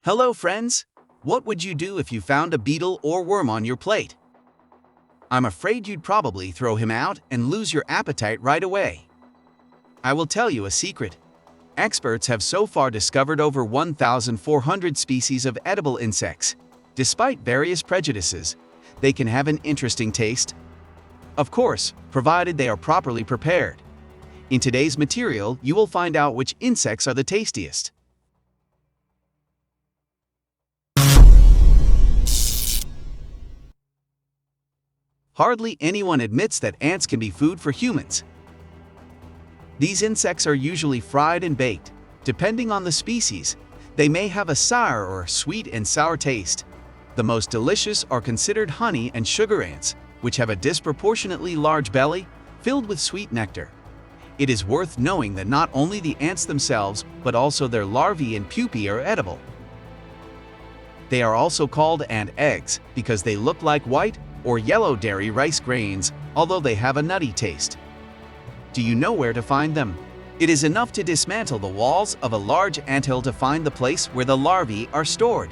Hello friends! What would you do if you found a beetle or worm on your plate? I'm afraid you'd probably throw him out and lose your appetite right away. I will tell you a secret. Experts have so far discovered over 1,400 species of edible insects. Despite various prejudices, they can have an interesting taste. Of course, provided they are properly prepared. In today's material, you will find out which insects are the tastiest. Hardly anyone admits that ants can be food for humans. These insects are usually fried and baked. Depending on the species, they may have a sour or sweet and sour taste. The most delicious are considered honey and sugar ants, which have a disproportionately large belly filled with sweet nectar. It is worth knowing that not only the ants themselves, but also their larvae and pupae are edible. They are also called ant eggs because they look like white or yellow dairy rice grains, although they have a nutty taste. Do you know where to find them? It is enough to dismantle the walls of a large anthill to find the place where the larvae are stored.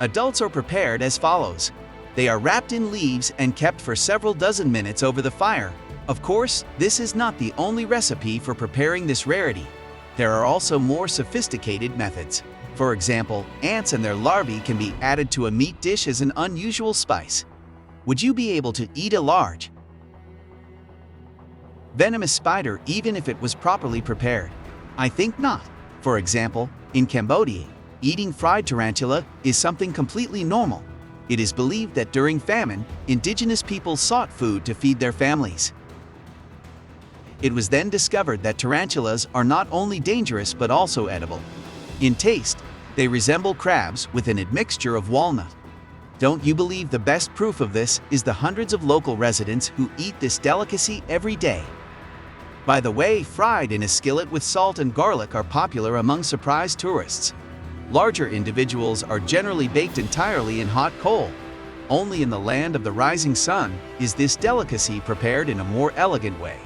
Adults are prepared as follows. They are wrapped in leaves and kept for several dozen minutes over the fire. Of course, this is not the only recipe for preparing this rarity. There are also more sophisticated methods. For example, ants and their larvae can be added to a meat dish as an unusual spice. Would you be able to eat a large, venomous spider even if it was properly prepared? I think not. For example, in Cambodia, eating fried tarantula is something completely normal. It is believed that during famine, indigenous people sought food to feed their families. It was then discovered that tarantulas are not only dangerous but also edible. In taste, they resemble crabs with an admixture of walnut. Don't you believe the best proof of this is the hundreds of local residents who eat this delicacy every day? By the way, fried in a skillet with salt and garlic are popular among surprise tourists. Larger individuals are generally baked entirely in hot coal. Only in the land of the rising sun is this delicacy prepared in a more elegant way.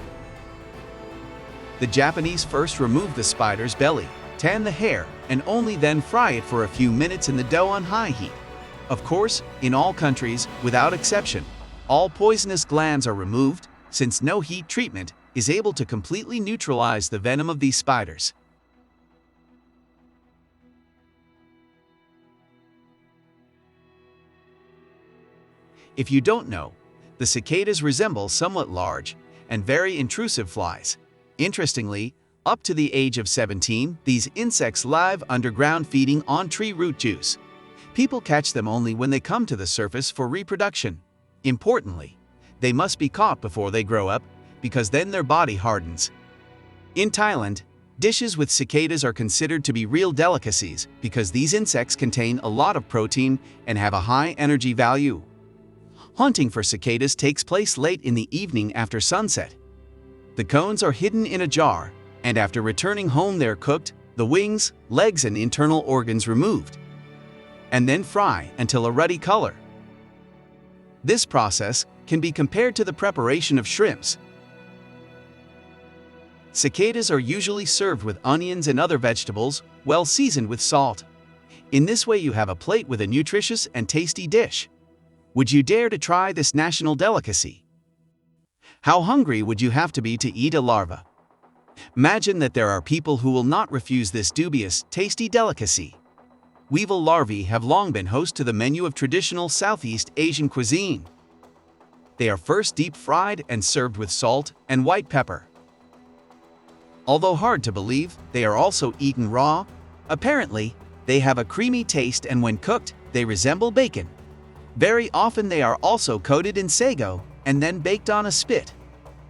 The Japanese first remove the spider's belly, tan the hair, and only then fry it for a few minutes in the dough on high heat. Of course, in all countries, without exception, all poisonous glands are removed, since no heat treatment is able to completely neutralize the venom of these spiders. If you don't know, the cicadas resemble somewhat large and very intrusive flies. Interestingly, up to the age of 17, these insects live underground feeding on tree root juice. People catch them only when they come to the surface for reproduction. Importantly, they must be caught before they grow up, because then their body hardens. In Thailand, dishes with cicadas are considered to be real delicacies because these insects contain a lot of protein and have a high energy value. Hunting for cicadas takes place late in the evening after sunset. The cones are hidden in a jar, and after returning home they are cooked, the wings, legs, and internal organs removed, and then fry until a ruddy color. This process can be compared to the preparation of shrimps. Cicadas are usually served with onions and other vegetables, well seasoned with salt. In this way you have a plate with a nutritious and tasty dish. Would you dare to try this national delicacy? How hungry would you have to be to eat a larva? Imagine that there are people who will not refuse this dubious, tasty delicacy. Weevil larvae have long been host to the menu of traditional Southeast Asian cuisine. They are first deep fried and served with salt and white pepper. Although hard to believe, they are also eaten raw. Apparently, they have a creamy taste, and when cooked, they resemble bacon. Very often they are also coated in sago and then baked on a spit.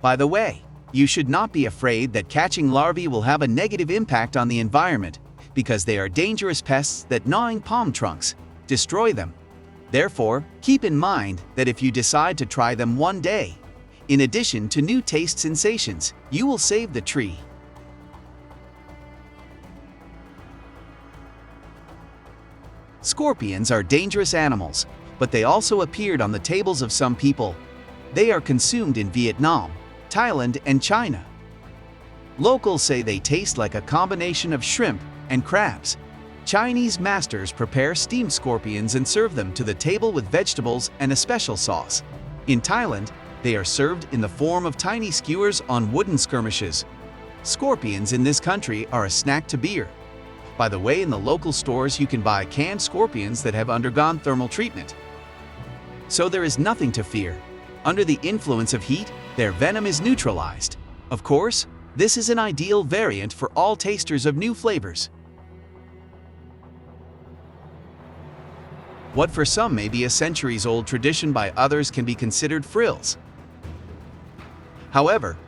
By the way, you should not be afraid that catching larvae will have a negative impact on the environment, because they are dangerous pests that, gnawing palm trunks, destroy them. Therefore, keep in mind that if you decide to try them one day, in addition to new taste sensations, you will save the tree. Scorpions are dangerous animals, but they also appeared on the tables of some people. They are consumed in Vietnam, Thailand, and China. Locals say they taste like a combination of shrimp and crabs. Chinese masters prepare steamed scorpions and serve them to the table with vegetables and a special sauce. In Thailand, they are served in the form of tiny skewers on wooden skirmishes. Scorpions in this country are a snack to beer. By the way, in the local stores you can buy canned scorpions that have undergone thermal treatment. So there is nothing to fear. Under the influence of heat, their venom is neutralized. Of course, this is an ideal variant for all tasters of new flavors. What for some may be a centuries-old tradition, by others can be considered frills. However,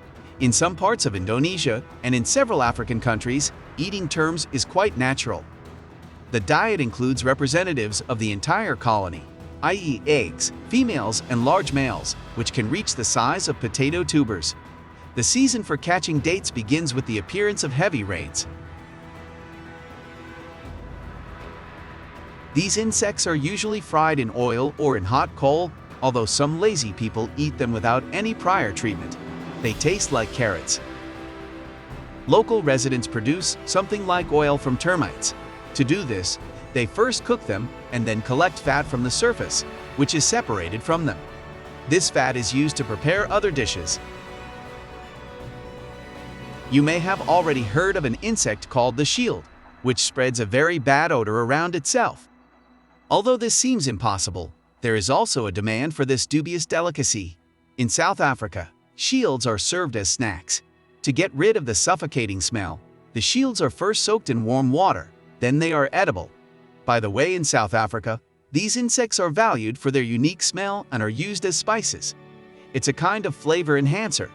in some parts of Indonesia and in several African countries, eating terms is quite natural. The diet includes representatives of the entire colony, i.e. eggs, females and large males, which can reach the size of potato tubers. The season for catching dates begins with the appearance of heavy rains. These insects are usually fried in oil or in hot coal, although some lazy people eat them without any prior treatment. They taste like carrots. Local residents produce something like oil from termites. To do this, they first cook them and then collect fat from the surface, which is separated from them. This fat is used to prepare other dishes. You may have already heard of an insect called the shield, which spreads a very bad odor around itself. Although this seems impossible, there is also a demand for this dubious delicacy. In South Africa, shields are served as snacks. To get rid of the suffocating smell, the shields are first soaked in warm water, then they are edible. By the way, in South Africa, these insects are valued for their unique smell and are used as spices. It's a kind of flavor enhancer.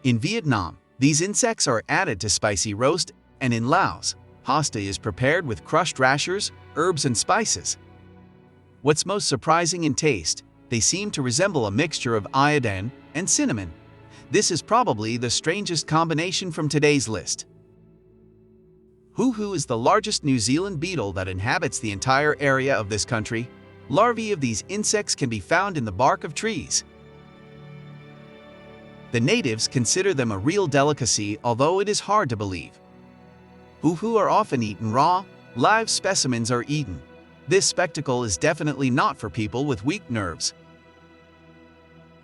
In Vietnam, these insects are added to spicy roast, and in Laos, pasta is prepared with crushed rashers, herbs and spices. What's most surprising in taste, they seem to resemble a mixture of iodine and cinnamon. This is probably the strangest combination from today's list. Huhu is the largest New Zealand beetle that inhabits the entire area of this country. Larvae of these insects can be found in the bark of trees. The natives consider them a real delicacy, although it is hard to believe. Huhu are often eaten raw. Live specimens are eaten. This spectacle is definitely not for people with weak nerves.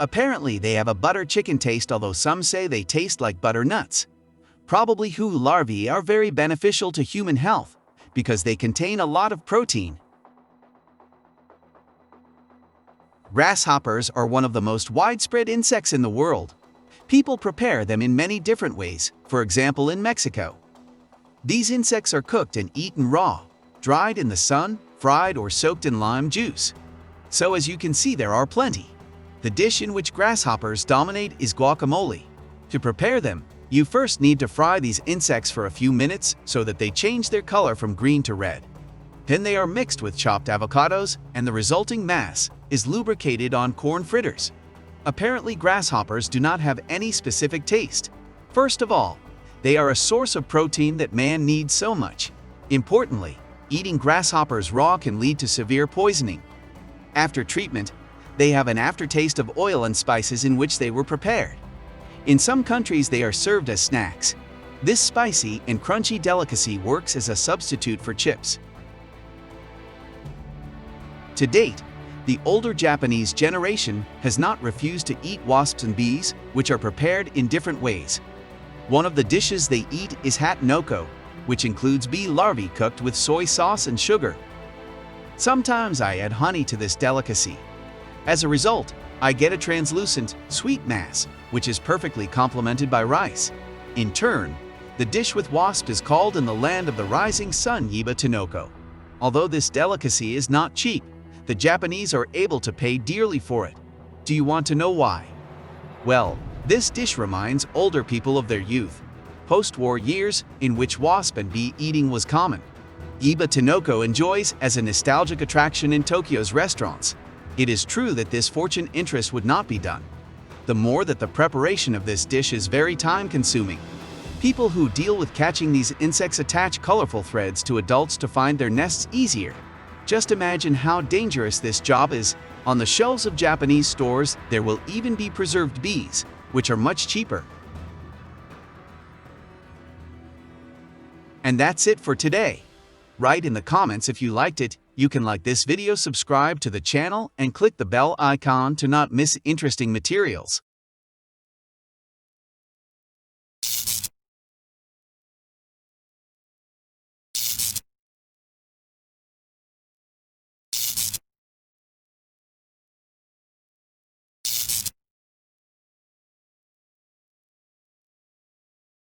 Apparently, they have a butter chicken taste, although some say they taste like butternuts. Probably Huhu larvae are very beneficial to human health because they contain a lot of protein. Grasshoppers are one of the most widespread insects in the world. People prepare them in many different ways, for example in Mexico. These insects are cooked and eaten raw, dried in the sun, fried or soaked in lime juice. So as you can see, there are plenty. The dish in which grasshoppers dominate is guacamole. To prepare them, you first need to fry these insects for a few minutes so that they change their color from green to red. Then they are mixed with chopped avocados, and the resulting mass is lubricated on corn fritters. Apparently, grasshoppers do not have any specific taste. First of all, they are a source of protein that man needs so much. Importantly, eating grasshoppers raw can lead to severe poisoning. After treatment, they have an aftertaste of oil and spices in which they were prepared. In some countries, they are served as snacks. This spicy and crunchy delicacy works as a substitute for chips. To date, the older Japanese generation has not refused to eat wasps and bees, which are prepared in different ways. One of the dishes they eat is hat noko, which includes bee larvae cooked with soy sauce and sugar. Sometimes I add honey to this delicacy. As a result, I get a translucent, sweet mass, which is perfectly complemented by rice. In turn, the dish with wasp is called in the land of the rising sun yiba tanoko. Although this delicacy is not cheap, the Japanese are able to pay dearly for it. Do you want to know why? Well, this dish reminds older people of their youth, post-war years in which wasp and bee eating was common. Yiba tanoko enjoys as a nostalgic attraction in Tokyo's restaurants. It is true that this fortune interest would not be done. The more that the preparation of this dish is very time-consuming. People who deal with catching these insects attach colorful threads to adults to find their nests easier. Just imagine how dangerous this job is. On the shelves of Japanese stores, there will even be preserved bees, which are much cheaper. And that's it for today. Write in the comments if you liked it. You can like this video, subscribe to the channel, and click the bell icon to not miss interesting materials.